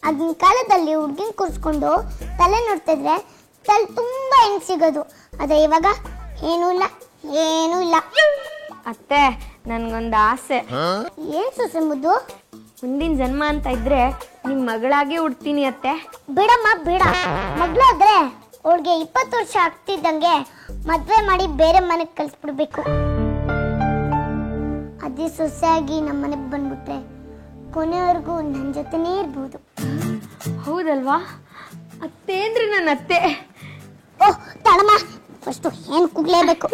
ಆಗಿನ ಕಾಲದಲ್ಲಿ ಹುಡ್ಗಿನ್ ಕೂರ್ಸ್ಕೊಂಡು ತಲೆ ನೋಡ್ತಿದ್ರೆ ತಲೆ ತುಂಬಾ ಹೆಂಗ್ ಸಿಗೋದು. ಅದೇ ಇವಾಗ ಏನೂ ಇಲ್ಲ. ಅತ್ತೆ ನನ್ಗೊಂದು ಆಸೆ. ಏನ್ ಸೊಸೆ ಮುದ್ದು? ಮುಂದಿನ ಜನ್ಮ ಅಂತ ಇದ್ರೆ ನಿಮ್ ಮಗಳಾಗೆ ಹುಡ್ತೀನಿ ಅತ್ತೆ. ಬಿಡಮ್ಮ ಬಿಡ. ಮಗಳಾದ್ರೆ ಅವಳಿಗೆ 20 ವರ್ಷ ಆಗ್ತಿದ್ದಂಗೆ ಮದ್ವೆ ಮಾಡಿ ಬೇರೆ ಮನೆಗೆ ಕಳ್ಸ್ಬಿಡ್ಬೇಕು. ಅದೇ ಸೊಸೆಯಾಗಿ ನಮ್ಮ ಮನೆಗೆ ಬಂದ್ಬಿಟ್ರೆ ಕೊನೆವರೆಗೂ ನನ್ನ ಜೊತೆನೇ ಇರ್ಬೋದು. ಹೌದಲ್ವಾ? ಅತ್ತೆ ಅಂದ್ರೆ ನನ್ನ ಅತ್ತೆ. ಓಹ್ ತಳಮ್ಮ, ಫಸ್ಟ್ ಏನ್ ಕೂಗ್ಲೇಬೇಕು.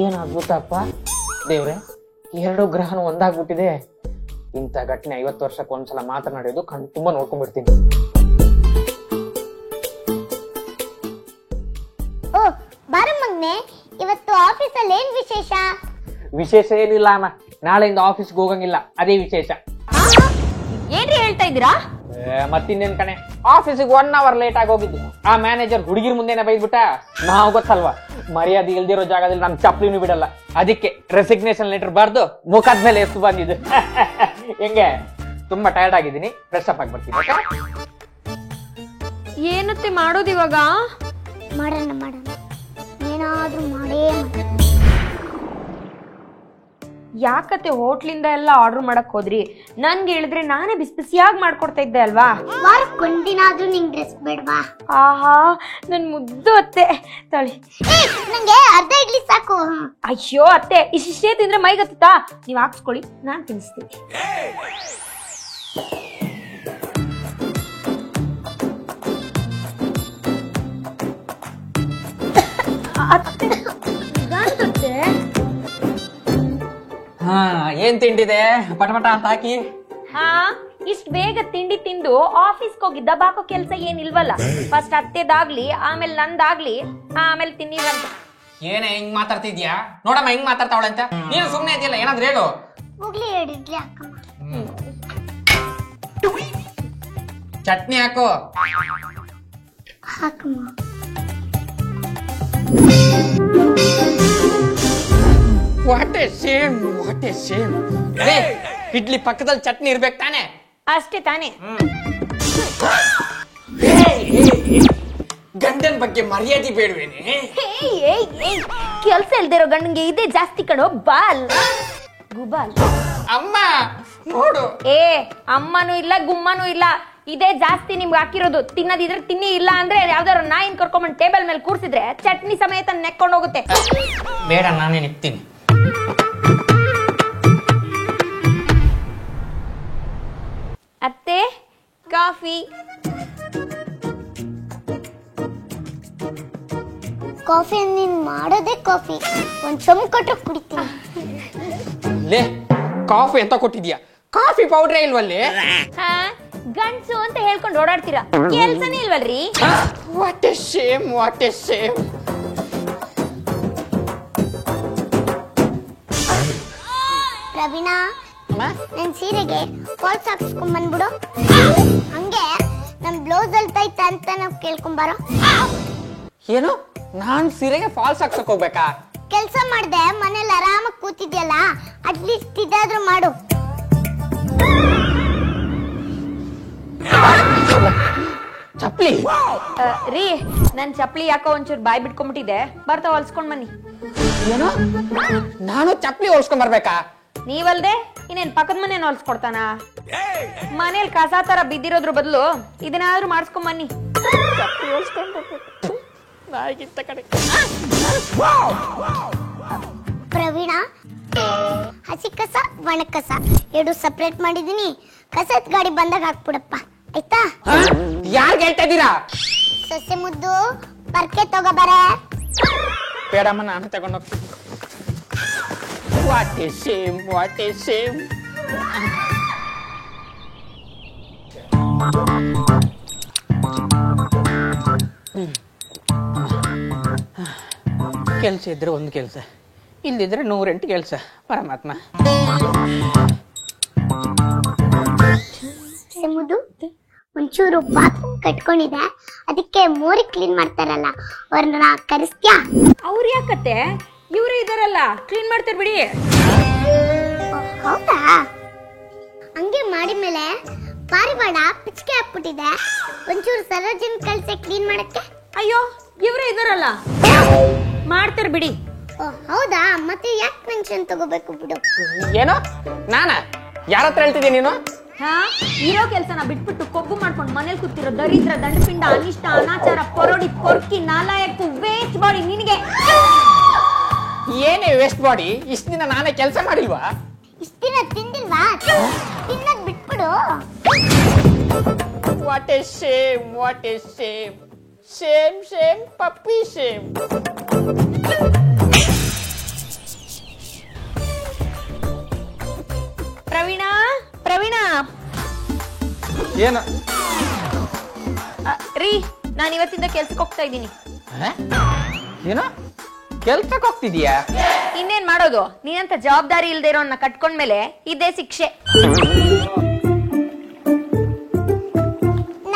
ಏನ್ ಅದ್ಭುತಪ್ಪ ದೇವ್ರೆ, 2 ಗ್ರಹಣ ಒಂದಾಗ್ಬಿಟ್ಟಿದೆ. ಇಂಥ ಘಟನೆ 50 ವರ್ಷಕ್ಕೆ ಒಂದ್ಸಲ ಮಾತನಾಡೋದು ಕಣ್ ತುಂಬಾ ನೋಡ್ಕೊಂಡ್ಬಿಡ್ತೀನಿ. ಓ ಬಾರಮ್ಮಗ್ನೆ, ಇವತ್ತು ಆಫೀಸಲ್ಲಿ ಏನ್ ವಿಶೇಷ? ವಿಶೇಷ ಏನಿಲ್ಲ ಅಮ್ಮ, ನಾಳೆಯಿಂದ ಆಫೀಸ್ಗೆ ಹೋಗಂಗಿಲ್ಲ, ಅದೇ ವಿಶೇಷ. ಏನ್ರಿ ಹೇಳ್ತಾ ಇದ್ದೀರಾ? ಮತ್ತಿನ್ನೇನ್ ಕಣೆ, ಆಫೀಸಿಗೆ 1 ಅವರ್ ಲೇಟ್ ಆಗಿ ಹೋಗಿದ್ದು. ಆ ಮ್ಯಾನೇಜರ್ ಹುಡುಗಿರ್ ಮುಂದೆನೆ ಬೈದ್ಬಿಟ್ಟ. ನಾವು ಗೊತ್ತಲ್ವಾ, ಮರ್ಯಾದೆ ಇಲ್ದಿರೋ ಜಾಗದಲ್ಲಿ ನಮ್ ಚಪ್ಲಿನೂ ಬಿಡಲ್ಲ. ಅದಕ್ಕೆ ರೆಸಿಗ್ನೇಷನ್ ಲೆಟರ್ ಬರ್ದು ಮುಖದ ಮೇಲೆ ಎತ್ತು ಬಂದಿದ್ದು. ಹೆಂಗೆ, ತುಂಬಾ ಟಯರ್ಡ್ ಆಗಿದ್ದೀನಿ, ಫ್ರೆಶ್ ಅಪ್ ಆಗಿ ಬರ್ತೀನಿ. ಏನತ್ತೆ ಮಾಡೋದು ಇವಾಗ? ಮಾಡೋಣ ಏನಾದ್ರೂ ಮಾಡೇ. ಯಾಕತ್ತೆ ಹೋಟ್ಲಿಂದ ಎಲ್ಲ ಆರ್ಡರ್ ಮಾಡಕ್ ಹೋದ್ರಿ? ನನ್ಗೆ ಹೇಳಿದ್ರೆ ನಾನೇ ಬಿಸಿಯಾಗಿ ಮಾಡ್ಕೊಡ್ತಾ ಇದ್ದೆ ಅಲ್ವಾ? ವಾರಕ್ಕೆ ಒಂದಿನಾದ್ರೂ ನಿಂಗ್ ಡ್ರೆಸ್ ಬೇಡವಾ? ಆಹಾ ನನ್ ಮುದ್ದು ಅತ್ತೆ ತಳಿ. ನಂಗೆ ಅರ್ಧ ಇಡ್ಲಿ ಸಾಕು. ಅಯ್ಯೋ ಅತ್ತೆ, ಇಷ್ಟೇ ತಿಂದ್ರೆ ಮೈಗತ್ತುತ್ತಾ? ನೀವ್ ಹಾಕ್ಸ್ಕೊಳ್ಳಿ, ನಾನ್ ತಿನ್ನಿಸ್ತೀನಿ. ಹಾ, ಏನ್ ತಿಂಡಿದೆ ಪಟಪಟ ಅಂತ ಹಾಕಿ. ಹಾ, ಇಷ್ಟ್ ಬೇಗ ತಿಂಡಿ ತಿಂದು ಆಫೀಸ್ಗೆ ಹೋಗಿ ದಬಾಕೋ ಕೆಲ್ಸ ಏನಿಲ್ವಲ್ಲ. ಫಸ್ಟ್ ಅತ್ತೆದಾಗ್ಲಿ, ಆಮೇಲೆ ನಂದಾಗ್ಲಿ, ಆಮೇಲೆ ತಿನ್ನಿರಂತ. ಏನೇ ಹಿಂಗ್ ಮಾತಾಡ್ತಿದ್ಯಾ? ನೋಡಮ್ಮ ಹಿಂಗ್ ಮಾತಾಡ್ತಾವಳೆ ಅಂತ. ನೀನು ಸುಮ್ನೆ ಇದೆಯಲ್ಲ, ಏನಾದ್ರು ಹೇಳು. ಹೋಗ್ಲಿ, 2 ಇಡ್ಲಿ ಹಾಕಮ್ಮ. ಚಟ್ನಿ ಹಾಕು. ಹಾಕಮ್ಮ. What a shame. ಇಡ್ಲಿ ಪಕ್ಕದಲ್ಲಿ ಚಟ್ನಿ ಇರ್ಬೇಕು ತಾನೆ? ಅಷ್ಟೇ ತಾನೆ. ಗಂಡನ ಬಗ್ಗೆ ಮರ್ಯಾದೆ ಬೇಡವೇನೆ? ಕೆಲ್ಸ ಇಲ್ದಿರೋ ಗಂಡಂಗೆ ಇದೇ ಜಾಸ್ತಿ ಕಣೋ. ಬಾಲ್ ಗುಬಾಲ್. ಅಮ್ಮ ನೋಡು. ಅಮ್ಮನೂ ಇಲ್ಲ ಗುಮ್ಮನೂ ಇಲ್ಲ, ಇದೇ ಜಾಸ್ತಿ ನಿಮ್ಗೆ ಹಾಕಿರೋದು. ತಿನ್ನದಿದ್ರೆ ತಿನ್ನಿ, ಇಲ್ಲ ಅಂದ್ರೆ ಯಾವ್ದಾರು ನಾಯಿನ್ ಕರ್ಕೊಂಡ್ ಟೇಬಲ್ ಮೇಲೆ ಕೂರ್ಸಿದ್ರೆ ಚಟ್ನಿ ಸಮೇತ ನೆಕ್ಕೊಂಡು ಹೋಗುತ್ತೆ. ಬೇಡ, ನಾನೇ ನಿಕ್ತೀನಿ. ಅತ್ತೆ ಕಾಫಿ. ಕಾಫಿ ನೀನ್ ಮಾಡೋದೇ ಕಾಫಿ. ಒಂದ್ ಚೊಂಬ್ ಕೊಟ್ರೆ ಕುಡಿತೀನಿ. ಲೇ, ಕಾಫಿ ಅಂತ ಕೊಟ್ಟಿದ್ಯಾ? ಕಾಫಿ ಪೌಡ್ರೇ ಇಲ್ವಲ್ಲಿ? ಹಾ, ಗಂಡ್ಸು ಅಂತ ಹೇಳ್ಕೊಂಡು ಓಡಾಡ್ತೀರಾ, ಕೆಲ್ಸನೇ ಇಲ್ವಲ್ರಿ? What a shame. ಪ್ರವೀಣ, ನನ್ ಸೀರೆಗೆ ಫಾಲ್ಸ್ ಹಾಕ್ಸ್ಕೊಂಡ್ ಬಂದ್ಬಿಡು. ಹಂಗೆ ನನ್ ಬ್ಲೌಸ್ ಅಲ್ತೈತ ಅಂತ ನಾವ್ ಕೇಳ್ಕೊಂಬಾರ. ಏನು, ನಾನ್ ಸೀರೆಗೆ ಫಾಲ್ಸ್ ಹಾಕ್ಸಕ್ ಹೋಗ್ಬೇಕಾ? ಕೆಲ್ಸ ಮಾಡ್ದೆ ಮನೇಲಿ ಆರಾಮಾಗಿ ಕೂತಿದ್ಯಲ್ಲ, ಅಟ್ಲೀಸ್ಟ್ ಇದಾದ್ರೂ ಮಾಡು. ಚಪ್ಲಿ ರೀ, ನನ್ ಚಪ್ಲಿ ಯಾಕೋ ಒಂಚೂರು ಬಾಯ್ ಬಿಟ್ಕೊಂಡ್ಬಿಟ್ಟಿದೆ, ಬರ್ತಾ ಹೊಲ್ಸ್ಕೊಂಡ್ ಬನ್ನಿ. ಏನು, ನಾನು ಚಪ್ಲಿ ಹೊಲ್ಸ್ಕೊಂಡ್ ಬರ್ಬೇಕಾ? ನೀವಲ್ದೆ ಇನ್ನೇನ್ ಪಕ್ಕದ ಮನೇನ ಹೊಲ್ಸ್ಕೊಡ್ತಾನ? ಮನೇಲಿ ಕಸ ತರ ಬಿದ್ದಿರೋದ್ರ ಬದಲು ಇದನ್ನಾದ್ರೂ ಮಾಡಿಸ್ಕೊಂಡ್ ಬನ್ನಿ. ಚಪ್ಲಿ ಹೊಲ್ಸ್ಕೊಂಡ್ ಬರ್ಬೇಕು ನಾಯಿಗಿಂತ ಕಡೆ. ಪ್ರವೀಣ, ಹಸಿ ಕಸ ಒಣ ಕಸ 2 ಸಪ್ರೇಟ್ ಮಾಡಿದೀನಿ. ಕಸದ ಗಾಡಿ ಬಂದಾಗ ಹಾಕ್ಬಿಡಪ್ಪ, ಆಯ್ತಾ? ಯಾರ್ಗೆ ಹೇಳ್ತಾ ಇದ್ದೀರಾ? ಸೊಸೆ ಮುದ್ದು, ಪರ್ಕೆ ತಗೋಬಾರೆ. ಬೇಡಮ್ಮ, ನಾನು ತಗೊಂಡೋಗ್ತೀನಿ. What a same. ಕೆಲಸ ಇದ್ರೆ ಒಂದು ಕೆಲಸ, ಇಲ್ಲಿದ್ರೆ 108 ಕೆಲಸ. ಪರಮಾತ್ಮ. ಮುದು ಒಂಚೂರು ಬಾತ್ರೂಮ್ ಕಟ್ಕೊಂಡಿದೆ, ಅದಕ್ಕೆ ಮೋರಿ ಕ್ಲೀನ್ ಮಾಡ್ತಾರಲ್ಲ ಅವ್ರನ್ನ ಕರೆಸ್ತ್ಯಾ? ಅವ್ರು ಯಾಕತ್ತೆ, ಇವ್ರು ಇದಾರಲ್ಲ ಕ್ಲೀನ್ ಮಾಡ್ತಾರೆ ಬಿಡಿ. ಹೌದಾ? ಹಂಗೆ ಮಾಡಿದ್ಮೇಲೆ ಪಾರಿವಾಳ ಪಿಚ್ಕೆ ಹಾಕ್ಬಿಟ್ಟಿದೆ, ಒಂಚೂರು ಸರೋಜನ್ ಕಳ್ಸೆ ಕ್ಲೀನ್ ಮಾಡಕ್ಕೆ. ಅಯ್ಯೋ ಇವ್ರು ಇದಾರಲ್ಲ ಮಾಡ್ತಾರೆ ಬಿಡಿ. ಹೌದಾ? ಮತ್ತೆ ಯಾಕೆ ಮೆನ್ಷನ್ ತಗೋಬೇಕು ಬಿಡು. ಏನೋ ನಾನ ಯಾರ ಹತ್ರ ಹೇಳ್ತಿದ್ದೀನಿ ನೀನು? ಹಾ, ಇರೋ ಕೆಲ್ಸನ ಬಿಟ್ಬಿಟ್ಟು ಕೊಬ್ಬು ಮಾಡ್ಕೊಂಡು ಮನೇಲಿ ಕೂತಿರೋ ದರಿದ್ರ ದಂಡಪಿಂಡ ಅನಿಷ್ಟ ಅನಾಚಾರ ಪೊರೋಡಿ ಕೊರ್ಕಿ ನಾಲಾಯಕು ವೇಸ್ಟ್ ಬಾಡಿ ನಿನಗೆ. ಏನೇ ವೇಸ್ಟ್ ಬಾಡಿ? ಇಷ್ಟ ದಿನ ನಾನೇ ಕೆಲಸ ಮಾಡಿಲ್ವಾ? ಇಷ್ಟ ದಿನ ತಿಂದಿಲ್ವಾ? ತಿನ್ನೋದ್ ಬಿಟ್ಬಿಡು. What a shame, what a shame. Shame shame puppy shame. Praveen, Praveen ಏನು ರೀ, ನಾನು ಇವತ್ತಿಂದ ಕೆಲ್ಸಕ್ಕೆ ಹೋಗ್ತಾ ಇದ್ದೀನಿ. ಏನೋ ಕೆಲ್ಸಕ್ಕೆ ಹೋಗ್ತಿದೀಯಾ? ಇನ್ನೇನ್ ಮಾಡೋದು, ನೀನಂತ ಜವಾಬ್ದಾರಿ ಇಲ್ದೇ ಇರೋನ್ನ ಕಟ್ಕೊಂಡ್ಮೇಲೆ ಇದೇ ಶಿಕ್ಷೆ.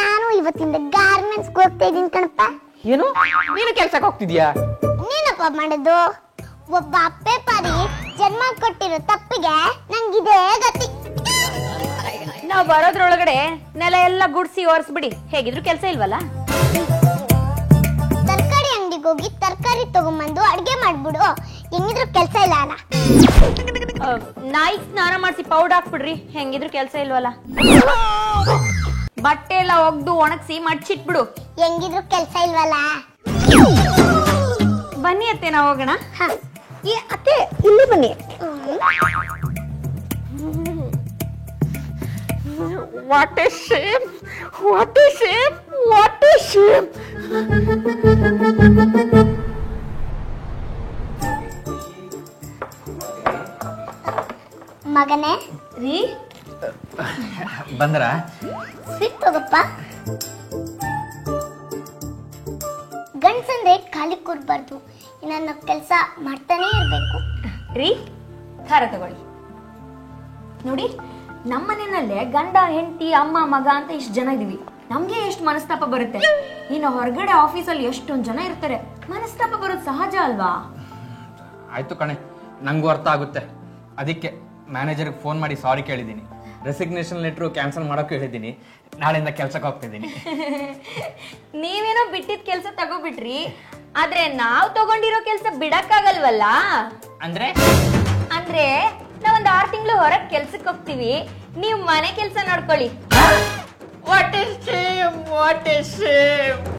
ನಾನು ಇವತ್ತಿಂದ ಗಾರ್ಮೆಂಟ್ಸ್ ಹೋಗ್ತಾ ಇದೀನಿ ಕಣಪ್ಪ. ಏನು ನೀನು ಕೆಲ್ಸಕ್ಕೆ ಹೋಗ್ತಿದ್ಯಾ? ನೀನಪ್ಪ ಮಾಡೋದು? ಒಬ್ಬ ಅಪ್ಪೆ ಪಾರಿ ಜನ್ಮ ಕೊಟ್ಟಿರೋ ತಪ್ಪಿಗೆ ನಂಗಿದೆ ಗತಿ. ನಾವ್ ಬರೋದ್ರೊಳಗಡೆ ನೆಲ ಎಲ್ಲ ಗುಡ್ಸಿ ಒರೆಸ್ಬಿಡಿ. ಹೇಗಿದ್ರು ಕೆಲ್ಸ ಇಲ್ವಲ್ಲ? ತರಕಾರಿ ಅಂಗಡಿಗೆ ಹೋಗಿ ತರಕಾರಿ ತಗೊಂಬಂದು ಅಡ್ಗೆ ಮಾಡ್ಬಿಡು, ಹೆಂಗಿದ್ರು ಕೆಲ್ಸ ಇಲ್ಲ ಅಲ್ಲ. ನಾಯಿ ಸ್ನಾನ ಮಾಡಿಸಿ ಪೌಡರ್ ಹಾಕ್ಬಿಡ್ರಿ, ಹೆಂಗಿದ್ರು ಕೆಲ್ಸ ಇಲ್ವಲ್ಲ. ಬಟ್ಟೆ ಎಲ್ಲ ಒಗ್ದು ಒಣಗಿಸಿ ಮಡ್ಚಿಟ್ಬಿಡು, ಹೆಂಗಿದ್ರು ಕೆಲ್ಸ ಇಲ್ವಲ್ಲ. ಬನ್ನಿ ಅತ್ತೆ, ನಾವು ಹೋಗೋಣ. ಹ. ಏ ಅತ್ತೆ, ಇಲ್ಲಿ ಬನ್ನಿ. What a shame, what a shame, what a Shem. ಮಗನೇ ರೀ, ಬಂದ್ರ? ಸ್ವೀಟ್ ತಗೋಪ್ಪ. ಗಂಡ್ಸಂದ್ರೆ ಖಾಲಿ ಕೂರ್ಬಾರ್ದು, ಇನ್ನೊಂದು ಕೆಲಸ ಮಾಡ್ತಾನೆ ಇರ್ಬೇಕು. ರೀ ಖಾರ ತಗೊಳ್ಳಿ. ನೋಡಿ, ನಮ್ಮ ಮನೆಯಲ್ಲೇ ಗಂಡ ಹೆಂಡತಿ ಅಮ್ಮ ಮಗ ಅಂತ ಇಷ್ಟು ಜನ ಇದೀವಿ, ನಮ್ಗೆ ಎಷ್ಟು ಮನಸ್ತಾಪ ಬರುತ್ತೆ. ಇನ್ನು ಹೊರಗಡೆ ಆಫೀಸಲ್ಲಿ ಎಷ್ಟೊಂದು ಜನ ಇರ್ತಾರೆ, ಮನಸ್ತಾಪ ಬರೋದು ಸಹಜ ಅಲ್ವಾ? ಆಯ್ತು ಕಣೆ, ನಂಗೂ ಅರ್ಥ ಆಗುತ್ತೆ. ಅದಕ್ಕೆ ಮ್ಯಾನೇಜರ್ಗೆ ಫೋನ್ ಮಾಡಿ ಸಾರಿ ಕೇಳಿದ್ದೀನಿ. ರೆಸಿಗ್ನೇಷನ್ ಲೆಟ್ರು ಕ್ಯಾನ್ಸಲ್ ಮಾಡೋಕೆ ಹೇಳಿದ್ದೀನಿ. ನಾಳೆಯಿಂದ ಕೆಲ್ಸಕ್ಕೆ ಹೋಗ್ತಿದ್ದೀನಿ. ನೀವೇನೋ ಬಿಟ್ಟಿದ್ ಕೆಲ್ಸ ತಗೋಬಿಟ್ರಿ, ಆದ್ರೆ ನಾವ್ ತಗೊಂಡಿರೋ ಕೆಲ್ಸ ಬಿಡಕ್ಕಾಗಲ್ವಲ್ಲ. ಅಂದ್ರೆ ಅಂದ್ರೆ ನಾವೊಂದ್ 6 ತಿಂಗಳು ಹೊರಗ್ ಕೆಲ್ಸಕ್ಕೆ ಹೋಗ್ತೀವಿ, ನೀವ್ ಮನೆ ಕೆಲ್ಸ ನೋಡ್ಕೊಳ್ಳಿ. What a shame, what a Shem.